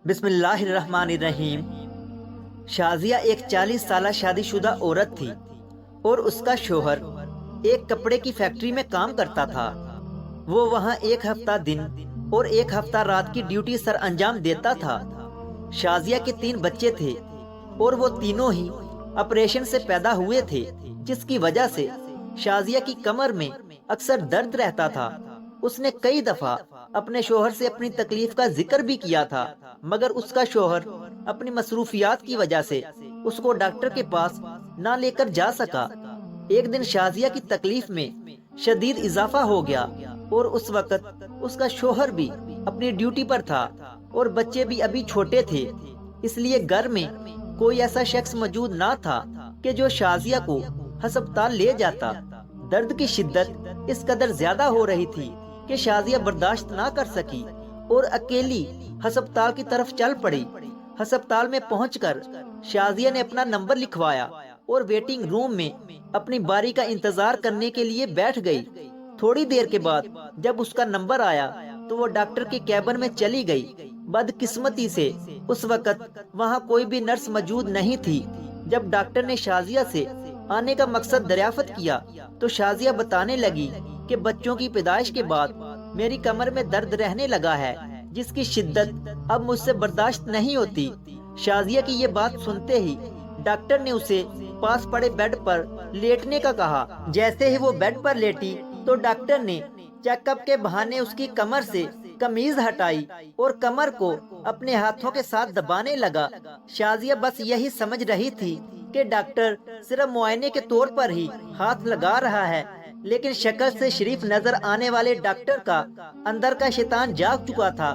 بسم اللہ الرحمن الرحیم۔ شازیہ ایک 40 سالہ شادی شدہ عورت تھی اور اس کا شوہر ایک کپڑے کی فیکٹری میں کام کرتا تھا۔ وہ وہاں ایک ہفتہ دن اور ایک ہفتہ رات کی ڈیوٹی سر انجام دیتا تھا۔ شازیہ کے 3 بچے تھے اور وہ تینوں ہی آپریشن سے پیدا ہوئے تھے، جس کی وجہ سے شازیہ کی کمر میں اکثر درد رہتا تھا۔ اس نے کئی دفعہ اپنے شوہر سے اپنی تکلیف کا ذکر بھی کیا تھا، مگر اس کا شوہر اپنی مصروفیات کی وجہ سے اس کو ڈاکٹر کے پاس نہ لے کر جا سکا۔ ایک دن شازیہ کی تکلیف میں شدید اضافہ ہو گیا اور اس وقت اس کا شوہر بھی اپنی ڈیوٹی پر تھا اور بچے بھی ابھی چھوٹے تھے، اس لیے گھر میں کوئی ایسا شخص موجود نہ تھا کہ جو شازیہ کو ہسپتال لے جاتا۔ درد کی شدت اس قدر زیادہ ہو رہی تھی کہ شازیہ برداشت نہ کر سکی اور اکیلی ہسپتال کی طرف چل پڑی۔ ہسپتال میں پہنچ کر شازیہ نے اپنا نمبر لکھوایا اور ویٹنگ روم میں اپنی باری کا انتظار کرنے کے لیے بیٹھ گئی۔ تھوڑی دیر کے بعد جب اس کا نمبر آیا تو وہ ڈاکٹر کے کیبن میں چلی گئی۔ بدقسمتی سے اس وقت وہاں کوئی بھی نرس موجود نہیں تھی۔ جب ڈاکٹر نے شازیہ سے آنے کا مقصد دریافت کیا تو شازیہ بتانے لگی کہ بچوں کی پیدائش کے بعد میری کمر میں درد رہنے لگا ہے، جس کی شدت اب مجھ سے برداشت نہیں ہوتی۔ شازیہ کی یہ بات سنتے ہی ڈاکٹر نے اسے پاس پڑے بیڈ پر لیٹنے کا کہا۔ جیسے ہی وہ بیڈ پر لیٹی تو ڈاکٹر نے چیک اپ کے بہانے اس کی کمر سے قمیض ہٹائی اور کمر کو اپنے ہاتھوں کے ساتھ دبانے لگا۔ شازیہ بس یہی سمجھ رہی تھی کہ ڈاکٹر صرف معائنے کے طور پر ہی ہاتھ لگا رہا ہے، لیکن شکل سے شریف نظر آنے والے ڈاکٹر کا اندر کا شیطان جاگ چکا تھا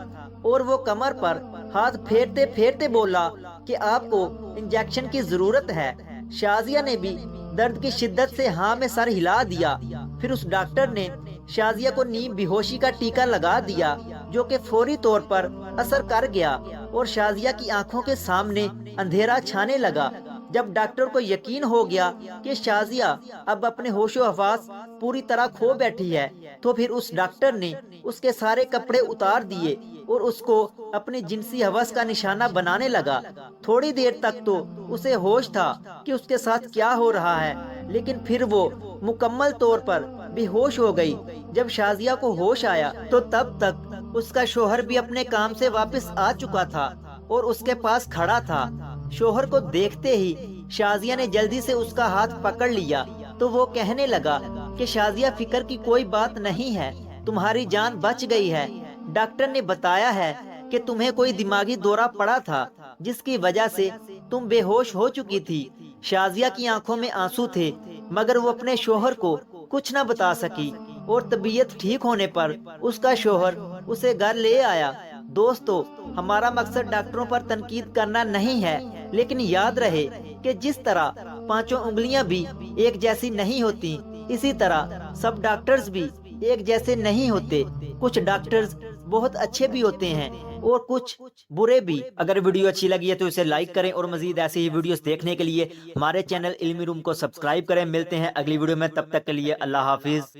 اور وہ کمر پر ہاتھ پھیرتے پھیرتے بولا کہ آپ کو انجیکشن کی ضرورت ہے۔ شازیہ نے بھی درد کی شدت سے ہاں میں سر ہلا دیا۔ پھر اس ڈاکٹر نے شازیہ کو نیم بے ہوشی کا ٹیکا لگا دیا، جو کہ فوری طور پر اثر کر گیا اور شازیہ کی آنکھوں کے سامنے اندھیرا چھانے لگا۔ جب ڈاکٹر کو یقین ہو گیا کہ شازیہ اب اپنے ہوش و حواس پوری طرح کھو بیٹھی ہے تو پھر اس ڈاکٹر نے اس کے سارے کپڑے اتار دیے اور اس کو اپنی جنسی ہوس کا نشانہ بنانے لگا۔ تھوڑی دیر تک تو اسے ہوش تھا کہ اس کے ساتھ کیا ہو رہا ہے، لیکن پھر وہ مکمل طور پر بے ہوش ہو گئی۔ جب شازیہ کو ہوش آیا تو تب تک اس کا شوہر بھی اپنے کام سے واپس آ چکا تھا اور اس کے پاس کھڑا تھا۔ شوہر کو دیکھتے ہی شازیہ نے جلدی سے اس کا ہاتھ پکڑ لیا تو وہ کہنے لگا کہ شازیہ فکر کی کوئی بات نہیں ہے، تمہاری جان بچ گئی ہے۔ ڈاکٹر نے بتایا ہے کہ تمہیں کوئی دماغی دورہ پڑا تھا، جس کی وجہ سے تم بے ہوش ہو چکی تھی۔ شازیہ کی آنکھوں میں آنسو تھے، مگر وہ اپنے شوہر کو کچھ نہ بتا سکی اور طبیعت ٹھیک ہونے پر اس کا شوہر اسے گھر لے آیا۔ دوستو، ہمارا مقصد ڈاکٹروں پر تنقید کرنا نہیں ہے، لیکن یاد رہے کہ جس طرح 5 انگلیاں بھی ایک جیسی نہیں ہوتی، اسی طرح سب ڈاکٹرز بھی ایک جیسے نہیں ہوتے۔ کچھ ڈاکٹرز بہت اچھے بھی ہوتے ہیں اور کچھ برے بھی۔ اگر ویڈیو اچھی لگی ہے تو اسے لائک کریں اور مزید ایسی ہی ویڈیوز دیکھنے کے لیے ہمارے چینل علمی روم کو سبسکرائب کریں۔ ملتے ہیں اگلی ویڈیو میں، تب تک کے لیے اللہ حافظ۔